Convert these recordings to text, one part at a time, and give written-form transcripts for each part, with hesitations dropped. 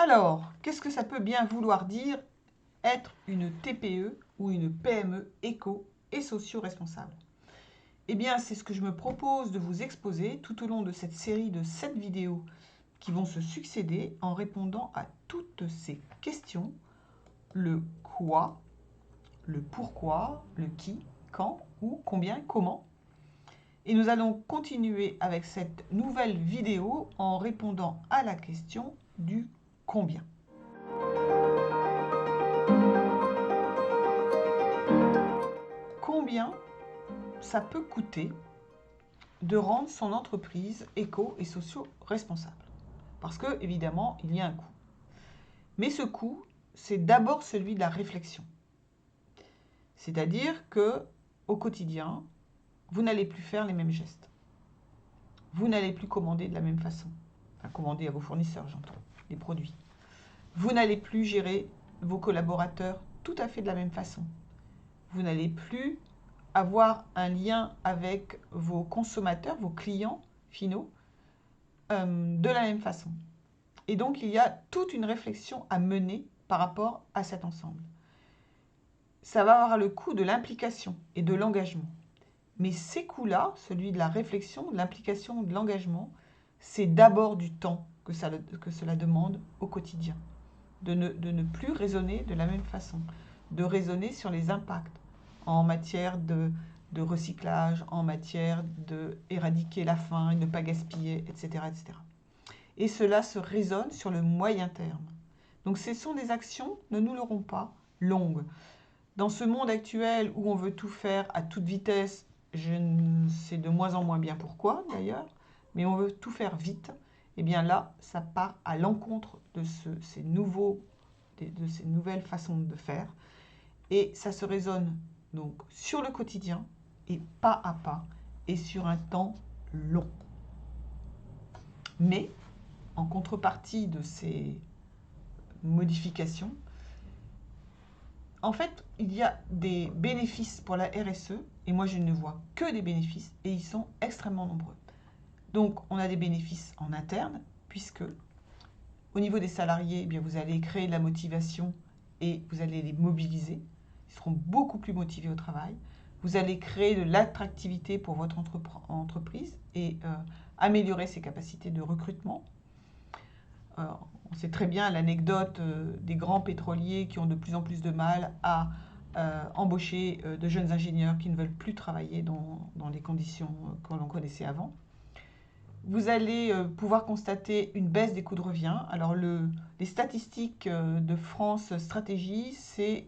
Alors, qu'est-ce que ça peut bien vouloir dire être une TPE ou une PME éco et socio-responsable? Eh bien, c'est ce que je me propose de vous exposer tout au long de cette série de 7 vidéos qui vont se succéder en répondant à toutes ces questions: le quoi, le pourquoi, le qui, quand, où, combien, comment. Et nous allons continuer avec cette nouvelle vidéo en répondant à la question du combien. Combien ça peut coûter de rendre son entreprise éco et socio-responsable? Parce que, évidemment, il y a un coût. Mais ce coût, c'est d'abord celui de la réflexion. C'est-à-dire que, au quotidien, vous n'allez plus faire les mêmes gestes. Vous n'allez plus commander de la même façon. Enfin, commander à vos fournisseurs, j'entends, les produits. Vous n'allez plus gérer vos collaborateurs tout à fait de la même façon. Vous n'allez plus avoir un lien avec vos consommateurs, vos clients finaux, de la même façon. Et donc, il y a toute une réflexion à mener par rapport à cet ensemble. Ça va avoir le coût de l'implication et de l'engagement. Mais ces coûts-là, celui de la réflexion, de l'implication, de l'engagement, c'est d'abord du temps que cela demande au quotidien. De ne plus raisonner de la même façon, de raisonner sur les impacts en matière de recyclage, en matière d'éradiquer la faim et ne pas gaspiller, etc., etc. Et cela se raisonne sur le moyen terme. Donc ce sont des actions, ne nous l'aurons pas, longues. Dans ce monde actuel où on veut tout faire à toute vitesse, je ne sais de moins en moins bien pourquoi d'ailleurs, mais on veut tout faire vite, et bien là, ça part à l'encontre de ces nouvelles façons de faire. Et ça se raisonne donc sur le quotidien et pas à pas et sur un temps long. Mais en contrepartie de ces modifications, en fait, il y a des bénéfices pour la RSE, et moi je ne vois que des bénéfices, et ils sont extrêmement nombreux. Donc on a des bénéfices en interne, puisque au niveau des salariés, eh bien, vous allez créer de la motivation et vous allez les mobiliser. Ils seront beaucoup plus motivés au travail. Vous allez créer de l'attractivité pour votre entreprise et améliorer ses capacités de recrutement. On sait très bien l'anecdote des grands pétroliers qui ont de plus en plus de mal à embaucher de jeunes ingénieurs qui ne veulent plus travailler dans les conditions que l'on connaissait avant. Vous allez pouvoir constater une baisse des coûts de revient. Alors les statistiques de France Stratégie, c'est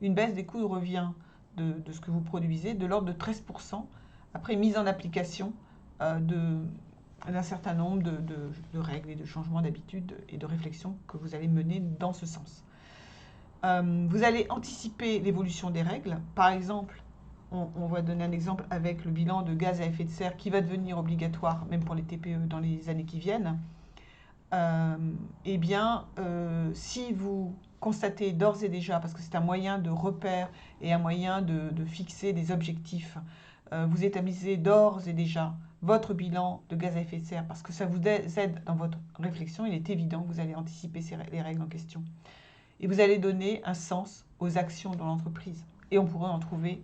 une baisse des coûts de revient de ce que vous produisez de l'ordre de 13% après mise en application d'un certain nombre de règles et de changements d'habitude et de réflexions que vous allez mener dans ce sens. Vous allez anticiper l'évolution des règles. Par exemple, on va donner un exemple avec le bilan de gaz à effet de serre qui va devenir obligatoire, même pour les TPE, dans les années qui viennent. Eh bien, si vous constatez d'ores et déjà, parce que c'est un moyen de repère et un moyen de fixer des objectifs, vous établissez d'ores et déjà votre bilan de gaz à effet de serre parce que ça vous aide dans votre réflexion, il est évident que vous allez anticiper les règles en question. Et vous allez donner un sens aux actions dans l'entreprise. Et on pourrait en trouver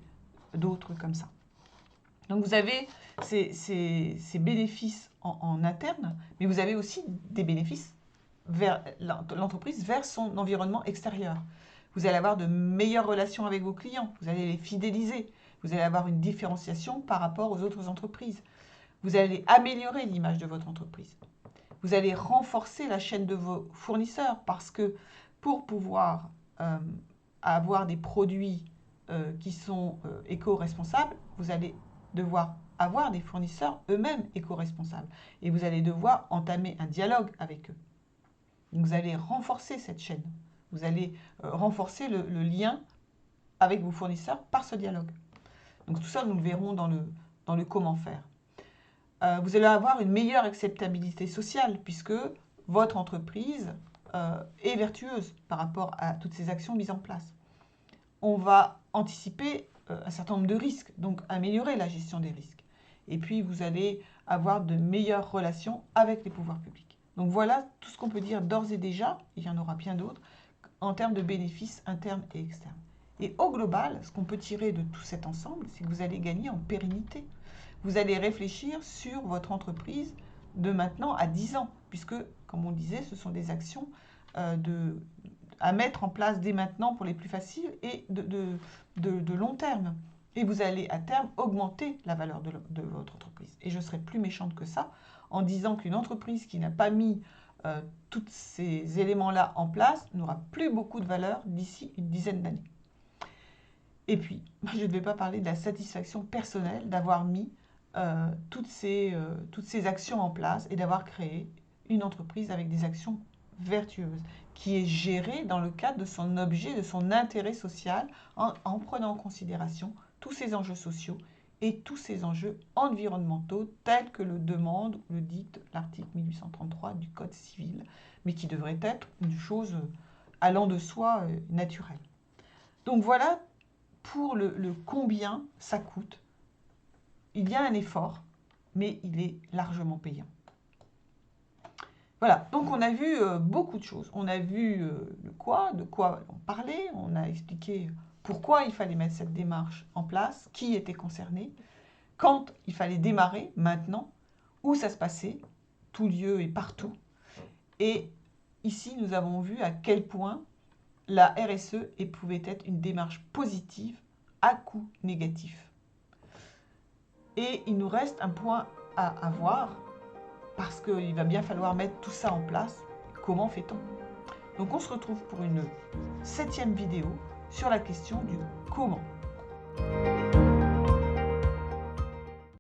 d'autres comme ça. Donc vous avez ces bénéfices en interne, mais vous avez aussi des bénéfices vers l'entreprise, vers son environnement extérieur. Vous allez avoir de meilleures relations avec vos clients, vous allez les fidéliser, vous allez avoir une différenciation par rapport aux autres entreprises. Vous allez améliorer l'image de votre entreprise. Vous allez renforcer la chaîne de vos fournisseurs parce que pour pouvoir avoir des produits qui sont éco-responsables, vous allez devoir avoir des fournisseurs eux-mêmes éco-responsables. Et vous allez devoir entamer un dialogue avec eux. Donc vous allez renforcer cette chaîne. Vous allez renforcer le lien avec vos fournisseurs par ce dialogue. Donc tout ça, nous le verrons dans le comment faire. Vous allez avoir une meilleure acceptabilité sociale puisque votre entreprise est vertueuse par rapport à toutes ces actions mises en place. On va anticiper un certain nombre de risques, donc améliorer la gestion des risques. Et puis, vous allez avoir de meilleures relations avec les pouvoirs publics. Donc voilà tout ce qu'on peut dire d'ores et déjà, il y en aura bien d'autres, en termes de bénéfices internes et externes. Et au global, ce qu'on peut tirer de tout cet ensemble, c'est que vous allez gagner en pérennité. Vous allez réfléchir sur votre entreprise de maintenant à 10 ans, puisque, comme on le disait, ce sont des actions à mettre en place dès maintenant pour les plus faciles et de long terme. Et vous allez à terme augmenter la valeur de votre entreprise. Et je serai plus méchante que ça en disant qu'une entreprise qui n'a pas mis tous ces éléments-là en place n'aura plus beaucoup de valeur d'ici une dizaine d'années. Et puis, je ne vais pas parler de la satisfaction personnelle d'avoir mis toutes ces actions en place et d'avoir créé une entreprise avec des actions vertueuses, qui est gérée dans le cadre de son objet, de son intérêt social, en prenant en considération tous ces enjeux sociaux et tous ces enjeux environnementaux tels que le demande ou le dicte l'article 1833 du Code civil, mais qui devrait être une chose allant de soi naturelle. Donc voilà pour le combien ça coûte. Il y a un effort, mais il est largement payant. Voilà, donc on a vu beaucoup de choses. On a vu de quoi on parlait, on a expliqué pourquoi il fallait mettre cette démarche en place, qui était concerné, quand il fallait démarrer, maintenant, où ça se passait, tout lieu et partout. Et ici, nous avons vu à quel point la RSE pouvait être une démarche positive à coût négatif. Et il nous reste un point à voir, parce qu'il va bien falloir mettre tout ça en place. Comment fait-on? Donc on se retrouve pour une 7e vidéo sur la question du comment.